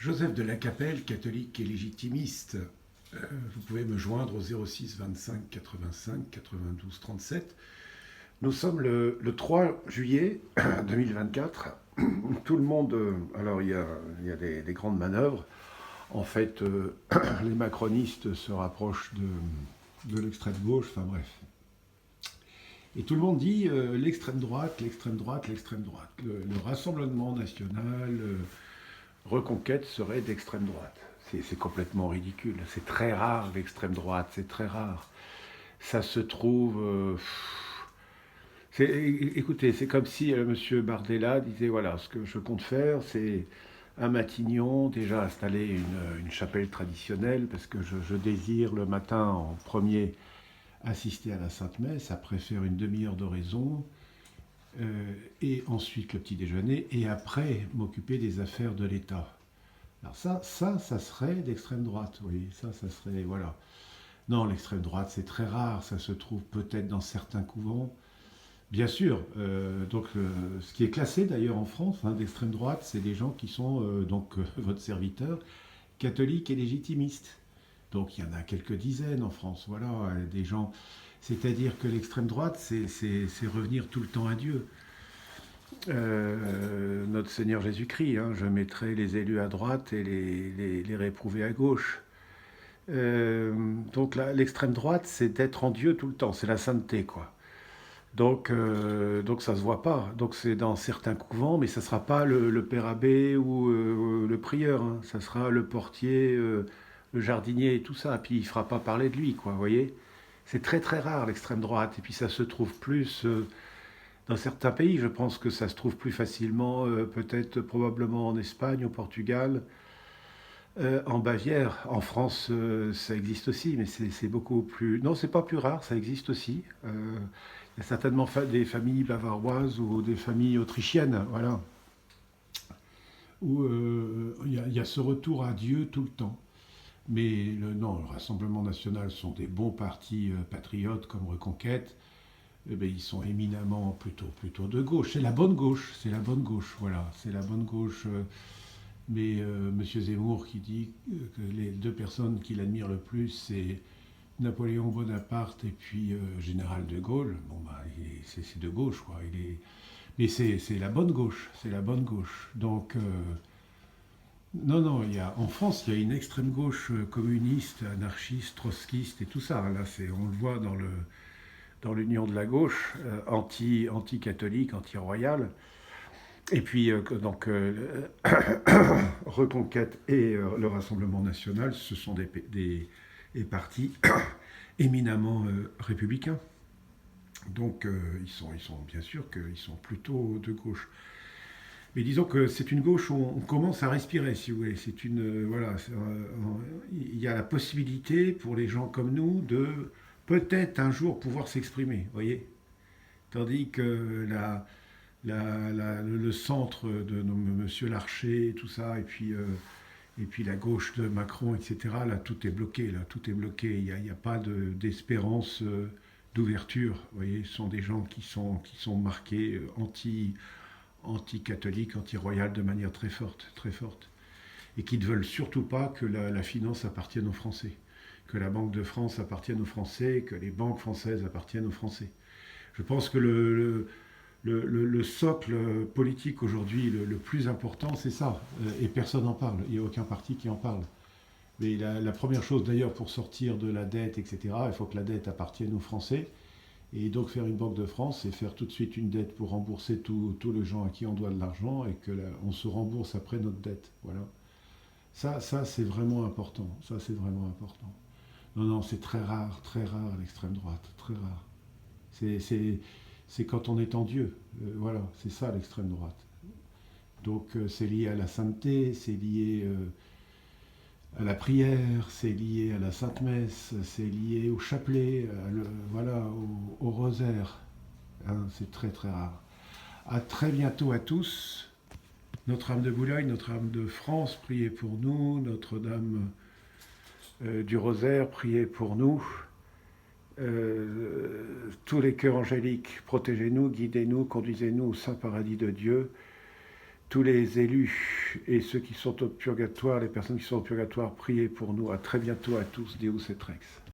Joseph de la Capelle, catholique et légitimiste. Vous pouvez me joindre au 06 25 85 92 37. Nous sommes le 3 juillet 2024. Tout le monde. Alors, il y a des grandes manœuvres. En fait, les macronistes se rapprochent de l'extrême gauche. Enfin, bref. Et tout le monde dit l'extrême droite, l'extrême droite, l'extrême droite. Le Rassemblement national, Reconquête serait d'extrême droite. C'est complètement ridicule. C'est très rare l'extrême droite, c'est très rare. Ça se trouve. Écoutez, c'est comme si M. Bardella disait voilà, ce que je compte faire, c'est à Matignon déjà installer une chapelle traditionnelle, parce que je désire le matin en premier assister à la Sainte Messe, après faire une demi-heure d'oraison, et ensuite le petit déjeuner, et après m'occuper des affaires de l'État. Alors ça serait d'extrême droite, oui, ça serait, voilà. Non, l'extrême droite, c'est très rare, ça se trouve peut-être dans certains couvents. Bien sûr, ce qui est classé d'ailleurs en France, hein, d'extrême droite, c'est des gens qui sont, votre serviteur, catholiques et légitimistes. Donc il y en a quelques dizaines en France, voilà, des gens. C'est-à-dire que l'extrême droite, c'est revenir tout le temps à Dieu. Notre Seigneur Jésus-Christ, hein, je mettrai les élus à droite et les réprouvés à gauche. Donc là, l'extrême droite, c'est d'être en Dieu tout le temps, c'est la sainteté, quoi. Donc ça se voit pas. Donc c'est dans certains couvents, mais ça sera pas le père abbé ou le prieur, hein. Ça sera le portier, le jardinier et tout ça. Puis il fera pas parler de lui, quoi. Vous voyez, c'est très très rare l'extrême droite. Et puis ça se trouve plus dans certains pays. Je pense que ça se trouve plus facilement, peut-être probablement en Espagne, au Portugal, en Bavière. En France, ça existe aussi, mais c'est beaucoup plus. Non, c'est pas plus rare, ça existe aussi. Il y a certainement des familles bavaroises ou des familles autrichiennes, voilà, où il y a ce retour à Dieu tout le temps. Mais non, le Rassemblement national sont des bons partis patriotes comme Reconquête. Eh ben, ils sont éminemment plutôt de gauche. C'est la bonne gauche, c'est la bonne gauche, voilà, c'est la bonne gauche. Mais M. Zemmour qui dit que les deux personnes qu'il admire le plus, c'est Napoléon Bonaparte et puis Général de Gaulle. Bon, bah, c'est de gauche, quoi. Mais c'est la bonne gauche, c'est la bonne gauche. Donc, non, non, en France, il y a une extrême gauche communiste, anarchiste, trotskiste et tout ça. Là, on le voit dans l'union de la gauche, anti-catholique, anti-royale. Et puis, Reconquête et le Rassemblement national, ce sont des partis éminemment républicains. Donc, ils sont bien sûr qu'ils sont plutôt de gauche. Mais disons que c'est une gauche où on commence à respirer, si vous voulez. C'est une, voilà, il y a la possibilité pour les gens comme nous de peut-être un jour pouvoir s'exprimer, vous voyez. Tandis que le centre de M. Larcher, tout ça, et puis la gauche de Macron, etc., là, tout est bloqué, là, tout est bloqué. Il n'y a pas d'espérance d'ouverture. Vous voyez, ce sont des gens qui sont marqués anti-catholiques, anti-royales de manière très forte, très forte. Et qui ne veulent surtout pas que la finance appartienne aux Français, que la Banque de France appartienne aux Français, que les banques françaises appartiennent aux Français. Je pense que le socle politique aujourd'hui le plus important, c'est ça. Et personne n'en parle. Il n'y a aucun parti qui en parle. Mais la première chose d'ailleurs pour sortir de la dette, etc., il faut que la dette appartienne aux Français. Et donc faire une banque de France, c'est faire tout de suite une dette pour rembourser tous les gens à qui on doit de l'argent et on se rembourse après notre dette. Voilà. Ça c'est vraiment important. Ça, c'est vraiment important. Non, non, c'est très rare l'extrême droite. Très rare. C'est quand on est en Dieu. Voilà, c'est ça l'extrême droite. Donc c'est lié à la sainteté, c'est lié à la prière, c'est lié à la Sainte Messe, c'est lié au chapelet, voilà, au rosaire. Hein, c'est très très rare. À très bientôt à tous. Notre-Dame de Boulogne, Notre-Dame de France, priez pour nous. Notre-Dame du Rosaire, priez pour nous. Tous les cœurs angéliques, protégez-nous, guidez-nous, conduisez-nous au saint paradis de Dieu. tous les élus et ceux qui sont au purgatoire, les personnes qui sont au purgatoire, priez pour nous. À très bientôt à tous. Deus et Rex.